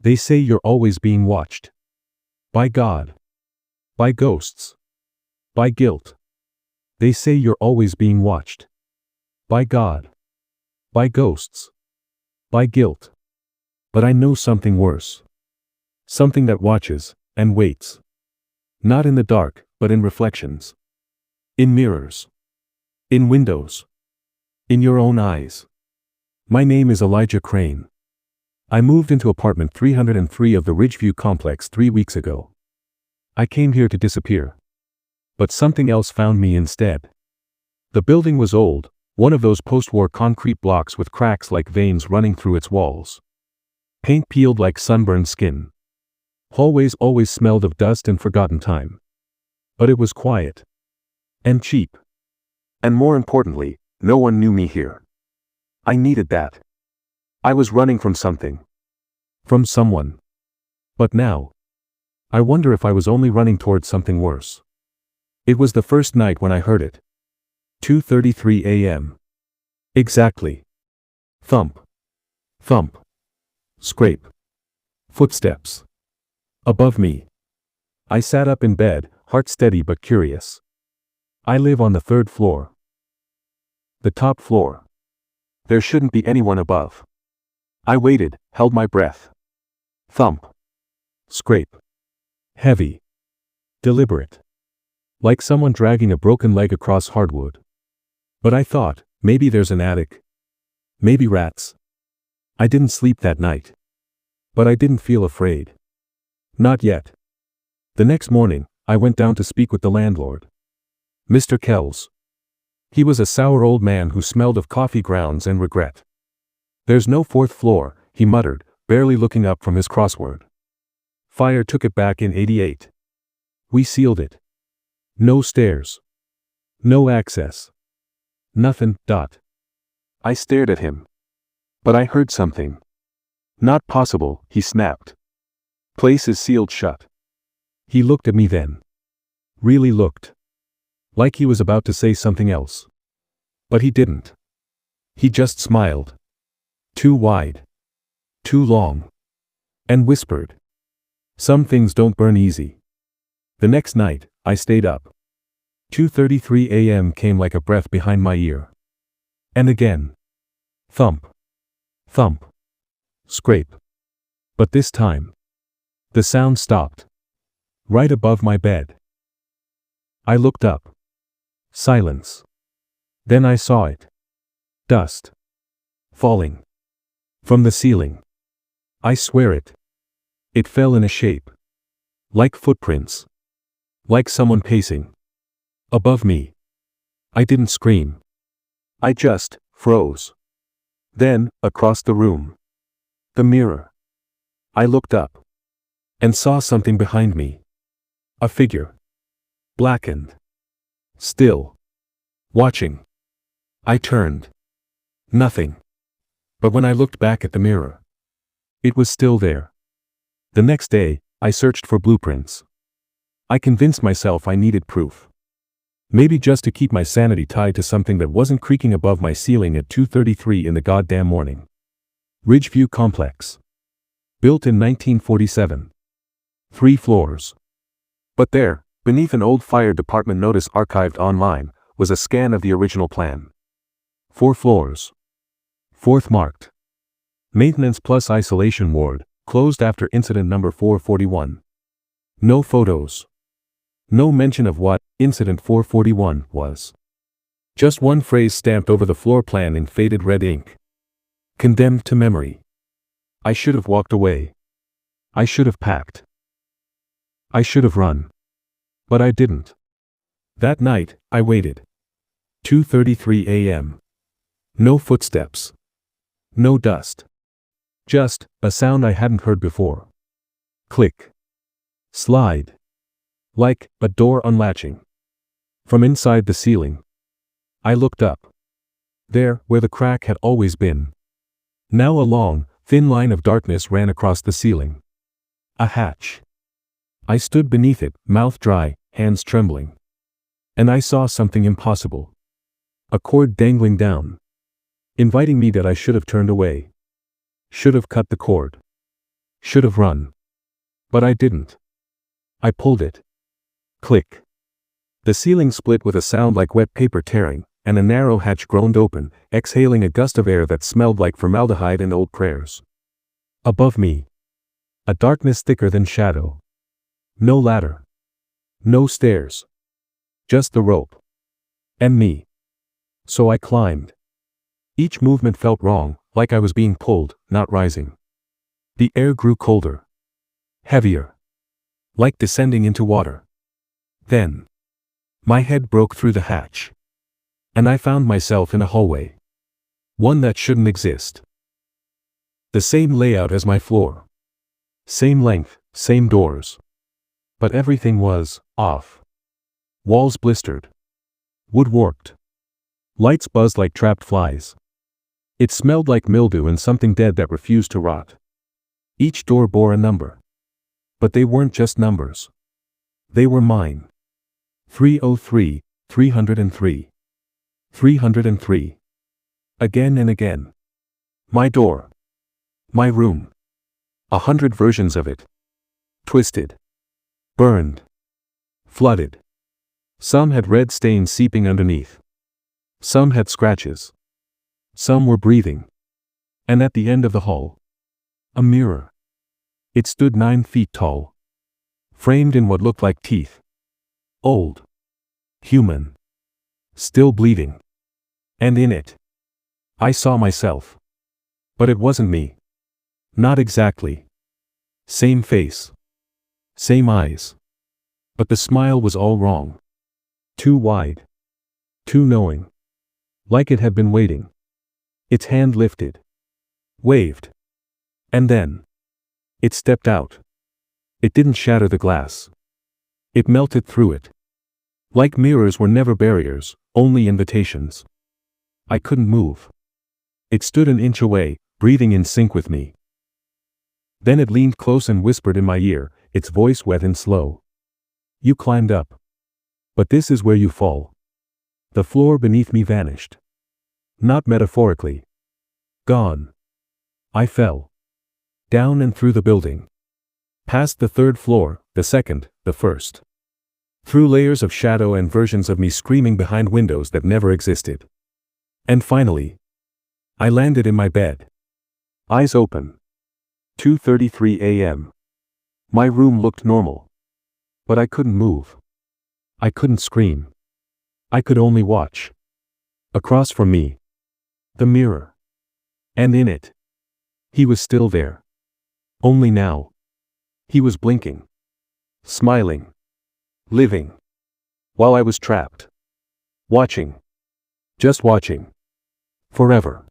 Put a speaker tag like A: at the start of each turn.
A: They say you're always being watched. By God. By ghosts. By guilt. They say you're always being watched. By God. By ghosts. By guilt. But I know something worse. Something that watches, and waits. Not in the dark, but in reflections. In mirrors. In windows. In your own eyes. My name is Elijah Crane. I moved into apartment 303 of the Ridgeview complex 3 weeks ago. I came here to disappear. But something else found me instead. The building was old, one of those post-war concrete blocks with cracks like veins running through its walls. Paint peeled like sunburned skin. Hallways always smelled of dust and forgotten time. But it was quiet. And cheap. And more importantly, no one knew me here. I needed that. I was running from something. From someone. But now, I wonder if I was only running towards something worse. It was the first night when I heard it. 2:33 a.m. Exactly. Thump. Thump. Scrape. Footsteps. Above me. I sat up in bed, heart steady but curious. I live on the 3rd floor. The top floor. There shouldn't be anyone above. I waited, held my breath. Thump. Scrape. Heavy. Deliberate. Like someone dragging a broken leg across hardwood. But I thought, maybe there's an attic. Maybe rats. I didn't sleep that night. But I didn't feel afraid. Not yet. The next morning, I went down to speak with the landlord. Mr. Kells. He was a sour old man who smelled of coffee grounds and regret. There's no 4th floor, he muttered, barely looking up from his crossword. Fire took it back in '88. We sealed it. No stairs. No access. Nothing. I stared at him. But I heard something. Not possible, he snapped. Place is sealed shut. He looked at me then. Really looked. Like he was about to say something else. But he didn't. He just smiled. Too wide. Too long. And whispered. Some things don't burn easy. The next night, I stayed up. 2:33 a.m. came like a breath behind my ear. And again. Thump. Thump. Scrape. But this time, the sound stopped. Right above my bed. I looked up. Silence. Then I saw it. Dust. Falling. From the ceiling. I swear it. It fell in a shape. Like footprints. Like someone pacing. Above me. I didn't scream. I just froze. Then, across the room. The mirror. I looked up. And saw something behind me. A figure. Blackened. Still. Watching. I turned. Nothing. But when I looked back at the mirror, it was still there. The next day, I searched for blueprints. I convinced myself I needed proof. Maybe just to keep my sanity tied to something that wasn't creaking above my ceiling at 2:33 in the goddamn morning. Ridgeview Complex. Built in 1947. 3 floors. But there, beneath an old fire department notice archived online, was a scan of the original plan. 4 floors. 4th marked. Maintenance plus isolation ward, closed after incident number 441. No photos. No mention of what incident 441 was. Just one phrase stamped over the floor plan in faded red ink. Condemned to memory. I should have walked away. I should have packed. I should have run. But I didn't. That night, I waited. 2:33 a.m. No footsteps. No dust. Just a sound I hadn't heard before. Click. Slide. Like a door unlatching. From inside the ceiling. I looked up. There, where the crack had always been. Now a long, thin line of darkness ran across the ceiling. A hatch. I stood beneath it, mouth dry, hands trembling. And I saw something impossible. A cord dangling down. Inviting me that I should have turned away. Should have cut the cord. Should have run. But I didn't. I pulled it. Click. The ceiling split with a sound like wet paper tearing, and a narrow hatch groaned open, exhaling a gust of air that smelled like formaldehyde and old prayers. Above me. A darkness thicker than shadow. No ladder. No stairs. Just the rope. And me. So I climbed. Each movement felt wrong, like I was being pulled, not rising. The air grew colder. Heavier. Like descending into water. Then. My head broke through the hatch. And I found myself in a hallway. One that shouldn't exist. The same layout as my floor. Same length, same doors. But everything was off. Walls blistered. Wood warped. Lights buzzed like trapped flies. It smelled like mildew and something dead that refused to rot. Each door bore a number. But they weren't just numbers. They were mine. 303, 303. 303. Again and again. My door. My room. 100 versions of it. Twisted. Burned. Flooded. Some had red stains seeping underneath. Some had scratches. Some were breathing. And at the end of the hall, a mirror. It stood 9 feet tall. Framed in what looked like teeth. Old. Human. Still bleeding. And in it, I saw myself. But it wasn't me. Not exactly. Same face. Same eyes. But the smile was all wrong. Too wide. Too knowing. Like it had been waiting. Its hand lifted. Waved. And then. It stepped out. It didn't shatter the glass. It melted through it. Like mirrors were never barriers, only invitations. I couldn't move. It stood an inch away, breathing in sync with me. Then it leaned close and whispered in my ear, its voice wet and slow. You climbed up. But this is where you fall. The floor beneath me vanished. Not metaphorically. Gone. I fell. Down and through the building. Past the 3rd floor, the 2nd, the 1st. Through layers of shadow and versions of me screaming behind windows that never existed. And finally, I landed in my bed. Eyes open. 2:33 a.m. My room looked normal. But I couldn't move. I couldn't scream. I could only watch. Across from me. The mirror. And in it. He was still there. Only now. He was blinking. Smiling. Living. While I was trapped. Watching. Just watching. Forever.